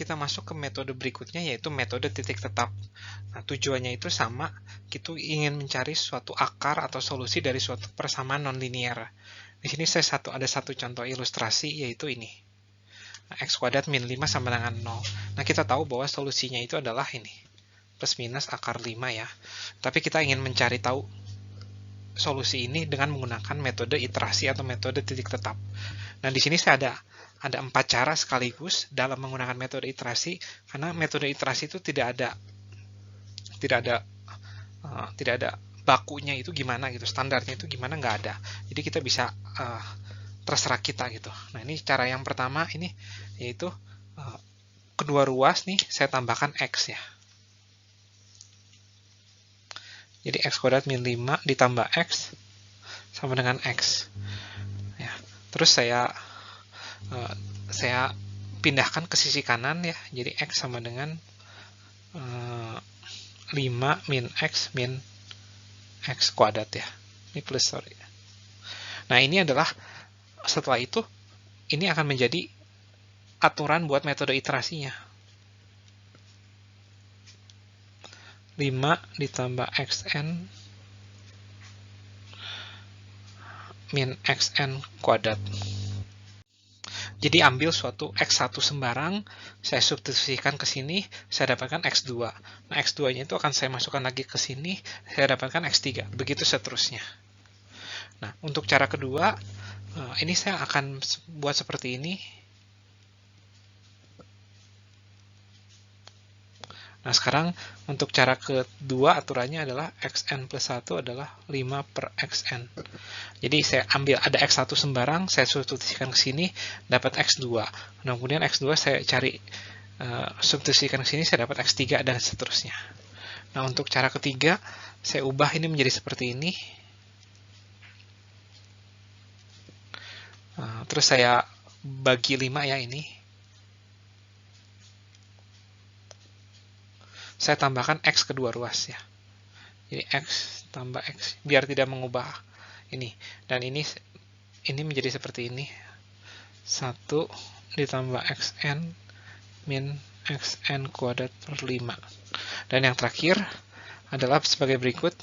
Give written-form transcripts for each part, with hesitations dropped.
kita masuk ke metode berikutnya, yaitu metode titik tetap. Nah, tujuannya itu sama, kita ingin mencari suatu akar atau solusi dari suatu persamaan nonlinear. Di sini ada satu contoh ilustrasi, yaitu ini. Nah, x kuadrat min 5 sama dengan 0. Nah, kita tahu bahwa solusinya itu adalah ini, plus minus akar 5 ya. Tapi kita ingin mencari tahu solusi ini dengan menggunakan metode iterasi atau metode titik tetap. Nah, di sini saya ada 4 cara sekaligus dalam menggunakan metode iterasi, karena metode iterasi itu tidak ada bakunya itu gimana gitu, standarnya itu gimana, nggak ada. Jadi kita bisa terserah kita gitu. Nah, ini cara yang pertama ini, yaitu kedua ruas nih saya tambahkan x ya. Jadi x kuadrat min 5 ditambah x sama dengan x. Ya. Terus saya pindahkan ke sisi kanan ya. Jadi x sama dengan 5 min x kuadrat ya. Ini plus, sorry. Nah, ini adalah, setelah itu ini akan menjadi aturan buat metode iterasinya. 5 ditambah xn min xn kuadrat. Jadi ambil suatu x1 sembarang, saya substitusikan ke sini, saya dapatkan x2. Nah, x2-nya itu akan saya masukkan lagi ke sini, saya dapatkan x3. Begitu seterusnya. Nah, untuk cara kedua, ini saya akan buat seperti ini. Nah, sekarang untuk cara kedua aturannya adalah xn plus 1 adalah 5 per xn. Jadi saya ambil, ada x1 sembarang, saya substitusikan ke sini, dapat x2. Nah, kemudian x2 saya cari, substitusikan ke sini, saya dapat x3, dan seterusnya. Nah, untuk cara ketiga, saya ubah ini menjadi seperti ini. Terus saya bagi 5 ya ini. Saya tambahkan x kedua ruas ya. Jadi x tambah x, biar tidak mengubah ini. Dan ini menjadi seperti ini. 1 ditambah xn min xn kuadrat per 5. Dan yang terakhir adalah sebagai berikut.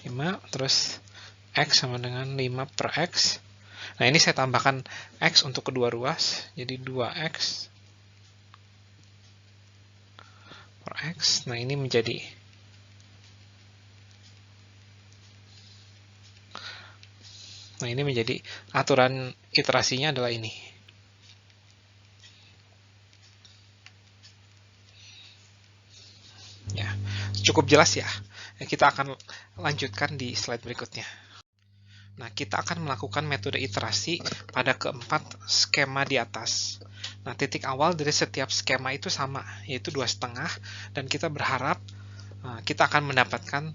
5, terus x sama dengan 5 per x. Nah, ini saya tambahkan x untuk kedua ruas. Jadi 2x per x. Nah, ini menjadi aturan iterasinya adalah ini. Ya, cukup jelas ya. Kita akan lanjutkan di slide berikutnya. Nah, kita akan melakukan metode iterasi pada keempat skema di atas. Nah, titik awal dari setiap skema itu sama, yaitu 2,5, dan kita berharap kita akan mendapatkan,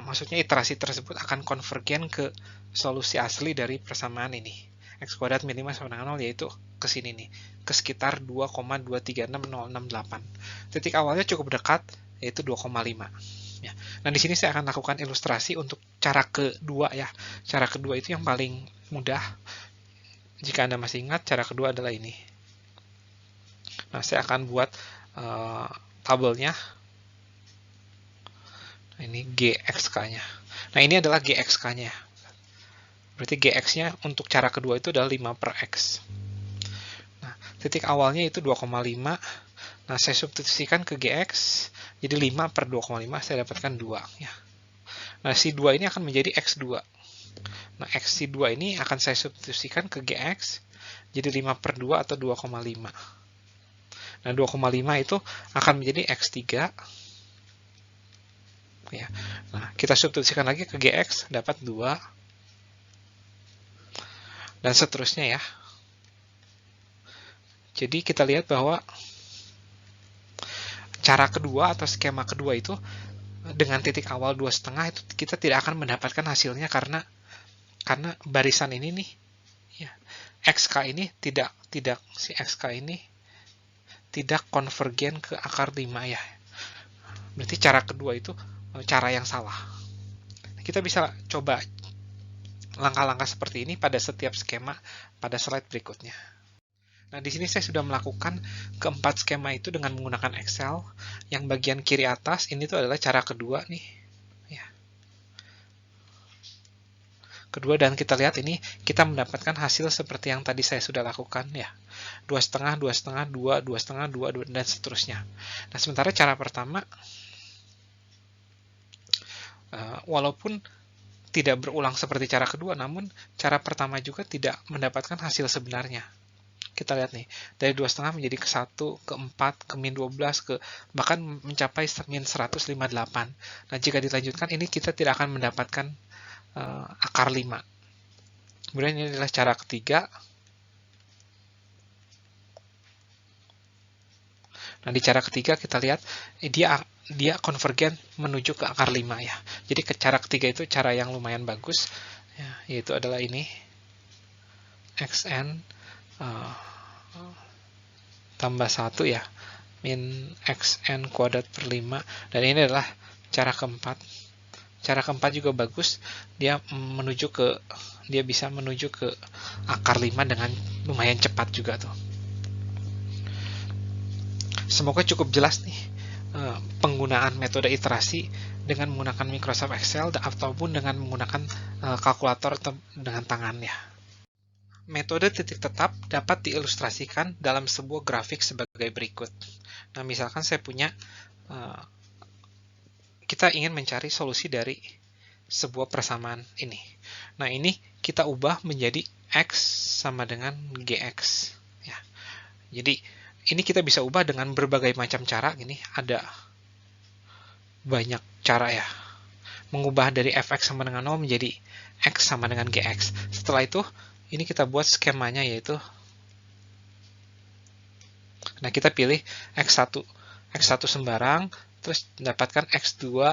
maksudnya iterasi tersebut akan konvergen ke solusi asli dari persamaan ini. X kuadrat min 5 sama dengan 0, yaitu ke sini nih, ke sekitar 2,236068. Titik awalnya cukup dekat, yaitu 2,5. Ya. Nah, di sini saya akan lakukan ilustrasi untuk cara kedua ya. Cara kedua itu yang paling mudah. Jika Anda masih ingat, cara kedua adalah ini. Nah, saya akan buat tabelnya. Nah, ini GXK-nya. Nah, ini adalah GXK-nya. Berarti GX-nya untuk cara kedua itu adalah 5 per X. Nah, titik awalnya itu 2,5. Nah, saya substitusikan ke GX, jadi 5 per 2,5, saya dapatkan 2. Ya. Nah, si 2 ini akan menjadi X2. Nah, X si 2 ini akan saya substitusikan ke GX, jadi 5 per 2 atau 2,5. Nah, 2,5 itu akan menjadi X3. Ya. Nah, kita substitusikan lagi ke GX, dapat 2. Dan seterusnya ya. Jadi kita lihat bahwa cara kedua atau skema kedua itu dengan titik awal 2,5 itu kita tidak akan mendapatkan hasilnya karena barisan ini nih ya, XK ini tidak si XK ini tidak konvergen ke akar 5 ya. Berarti cara kedua itu cara yang salah. Kita bisa coba langkah-langkah seperti ini pada setiap skema pada slide berikutnya. Nah, di sini saya sudah melakukan keempat skema itu dengan menggunakan Excel. Yang bagian kiri atas ini tuh adalah cara kedua nih. Ya. Kedua, dan kita lihat ini kita mendapatkan hasil seperti yang tadi saya sudah lakukan ya. 2,5, 2,5, 2, 2,5, 2, dan seterusnya. Nah, sementara cara pertama walaupun tidak berulang seperti cara kedua, namun cara pertama juga tidak mendapatkan hasil sebenarnya. Kita lihat nih, dari 2,5 menjadi ke 1, ke 4, ke min 12, ke bahkan mencapai min 158. Nah, jika dilanjutkan, ini kita tidak akan mendapatkan akar 5. Kemudian ini adalah cara ketiga. Nah, di cara ketiga kita lihat dia konvergen menuju ke akar 5 ya. Jadi ke cara ketiga itu cara yang lumayan bagus ya, yaitu adalah ini xn tambah 1 ya, min xn kuadrat per 5, dan ini adalah cara keempat. Cara keempat juga bagus, dia bisa menuju ke akar 5 dengan lumayan cepat juga tuh. Semoga cukup jelas nih penggunaan metode iterasi dengan menggunakan Microsoft Excel ataupun dengan menggunakan kalkulator dengan tangan ya. Metode titik tetap dapat diilustrasikan dalam sebuah grafik sebagai berikut. Nah, misalkan saya punya, kita ingin mencari solusi dari sebuah persamaan ini. Nah, ini kita ubah menjadi X sama dengan GX. Ya. Jadi, ini kita bisa ubah dengan berbagai macam cara. Gini, ada banyak cara ya. Mengubah dari fx sama dengan 0 menjadi x sama dengan gx. Setelah itu, ini kita buat skemanya, yaitu nah, kita pilih x1 sembarang, terus dapatkan x2.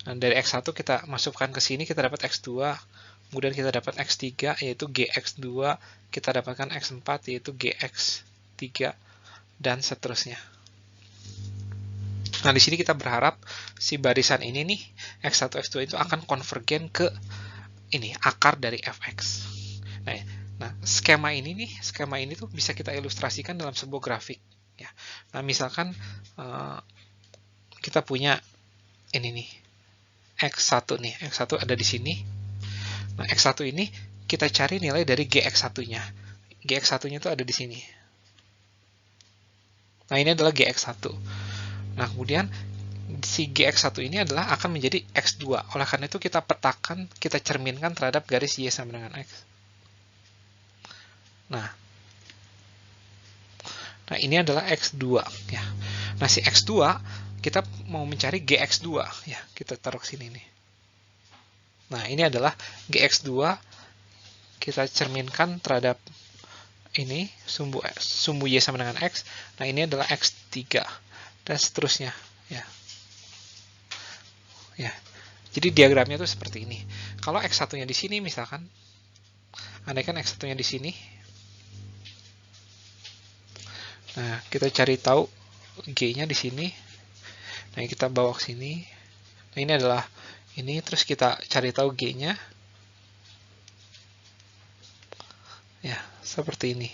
Dan dari x1 kita masukkan ke sini, kita dapat x2, kemudian kita dapat x3 yaitu gx2, kita dapatkan x4 yaitu gx3, dan seterusnya. Nah, di sini kita berharap si barisan ini nih, x1, x2 itu akan konvergen ke ini akar dari fx. Nah, skema ini tuh bisa kita ilustrasikan dalam sebuah grafik ya. Nah, misalkan kita punya ini nih, x1 nih, x1 ada di sini. Nah, x1 ini kita cari nilai dari gx1-nya. Gx1-nya itu ada di sini. Nah, ini adalah gx1. Nah, kemudian si gx1 ini adalah akan menjadi x2. Oleh karena itu kita petakan, kita cerminkan terhadap garis y sama dengan x. Nah, ini adalah x2 ya. Nah, si x2 kita mau mencari gx2 ya. Kita taruh sini nih. Nah, ini adalah gx2, kita cerminkan terhadap ini sumbu y sama dengan x. Nah, ini adalah x3 dan seterusnya ya. Ya. Jadi diagramnya itu seperti ini. Kalau x1-nya di sini misalkan, andaikan x1-nya di sini. Nah, kita cari tahu g-nya di sini. Nah, kita bawa ke sini. Nah, ini adalah ini, terus kita cari tahu g-nya. Ya, seperti ini.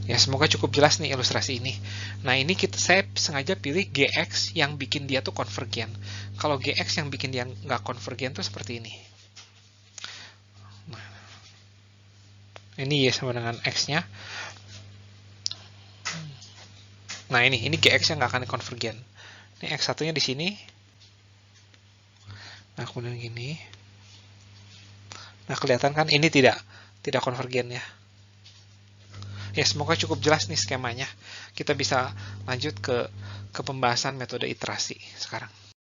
Ya, semoga cukup jelas nih ilustrasi ini. Nah, ini saya sengaja pilih GX yang bikin dia tuh konvergen. Kalau GX yang bikin dia nggak konvergen tuh seperti ini. Nah, ini Y sama dengan X-nya. Nah, ini GX yang nggak akan konvergen. Ini X1-nya di sini. Nah, kemudian gini. Nah, kelihatan kan ini tidak konvergen ya. Ya, semoga cukup jelas nih skemanya. Kita bisa lanjut ke pembahasan metode iterasi sekarang.